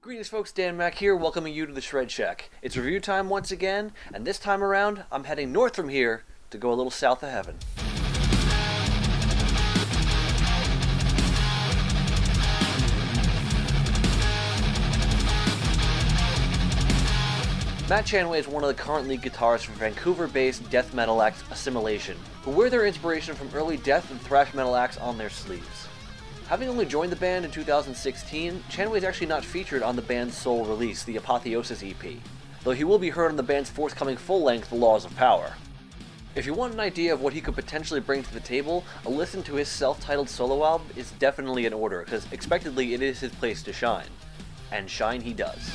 Greetings folks, Dan Mack here, welcoming you to the Shred Shack. It's review time once again, and this time around, I'm heading north from here to go a little south of heaven. Matt Chanway is one of the current lead guitarists for Vancouver-based death metal act Assimilation, who wear their inspiration from early death and thrash metal acts on their sleeves. Having only joined the band in 2016, Chanway is actually not featured on the band's sole release, the Apotheosis EP, though he will be heard on the band's forthcoming full-length The Laws of Power. If you want an idea of what he could potentially bring to the table, a listen to his self-titled solo album is definitely in order, because expectedly it is his place to shine. And shine he does.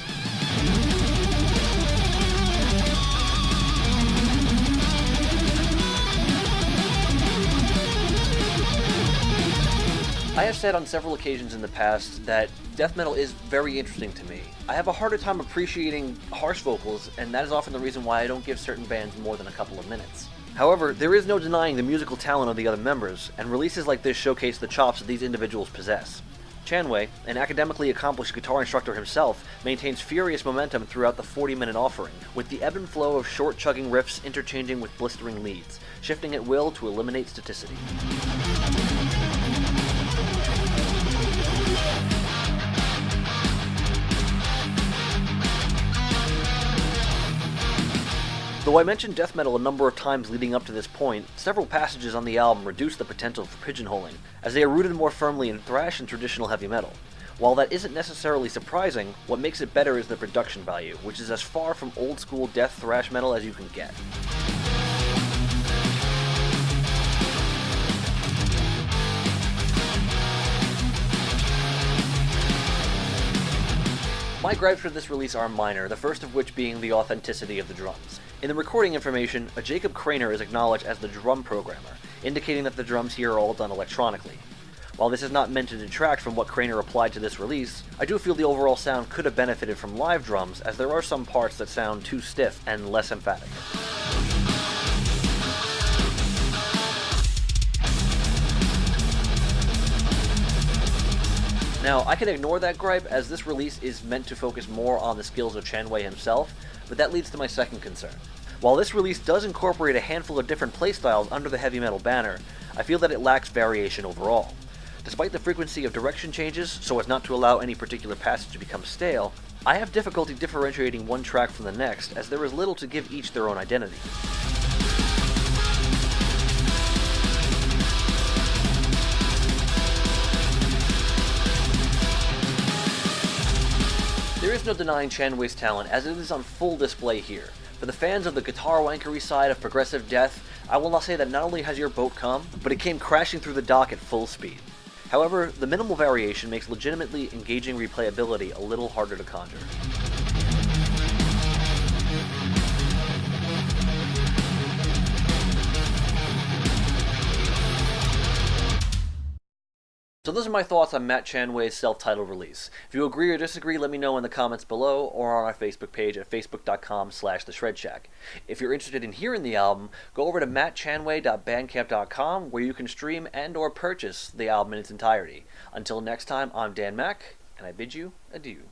I have said on several occasions in the past that death metal is very interesting to me. I have a harder time appreciating harsh vocals, and that is often the reason why I don't give certain bands more than a couple of minutes. However, there is no denying the musical talent of the other members, and releases like this showcase the chops that these individuals possess. Chanway, an academically accomplished guitar instructor himself, maintains furious momentum throughout the 40-minute offering, with the ebb and flow of short chugging riffs interchanging with blistering leads, shifting at will to eliminate staticity. Though I mentioned death metal a number of times leading up to this point, several passages on the album reduce the potential for pigeonholing, as they are rooted more firmly in thrash and traditional heavy metal. While that isn't necessarily surprising, what makes it better is the production value, which is as far from old-school death thrash metal as you can get. My gripes for this release are minor, the first of which being the authenticity of the drums. In the recording information, a Jacob Craner is acknowledged as the drum programmer, indicating that the drums here are all done electronically. While this is not meant to detract from what Craner applied to this release, I do feel the overall sound could have benefited from live drums, as there are some parts that sound too stiff and less emphatic. Now, I can ignore that gripe, as this release is meant to focus more on the skills of Chanway himself, but that leads to my second concern. While this release does incorporate a handful of different playstyles under the heavy metal banner, I feel that it lacks variation overall. Despite the frequency of direction changes, so as not to allow any particular passage to become stale, I have difficulty differentiating one track from the next, as there is little to give each their own identity. There is no denying Chanway's talent, as it is on full display here. For the fans of the guitar wankery side of progressive death, I will not say that not only has your boat come, but it came crashing through the dock at full speed. However, the minimal variation makes legitimately engaging replayability a little harder to conjure. So those are my thoughts on Matt Chanway's self-titled release. If you agree or disagree, let me know in the comments below or on our Facebook page at facebook.com/theshredshack. If you're interested in hearing the album, go over to mattchanway.bandcamp.com, where you can stream and or purchase the album in its entirety. Until next time, I'm Dan Mack, and I bid you adieu.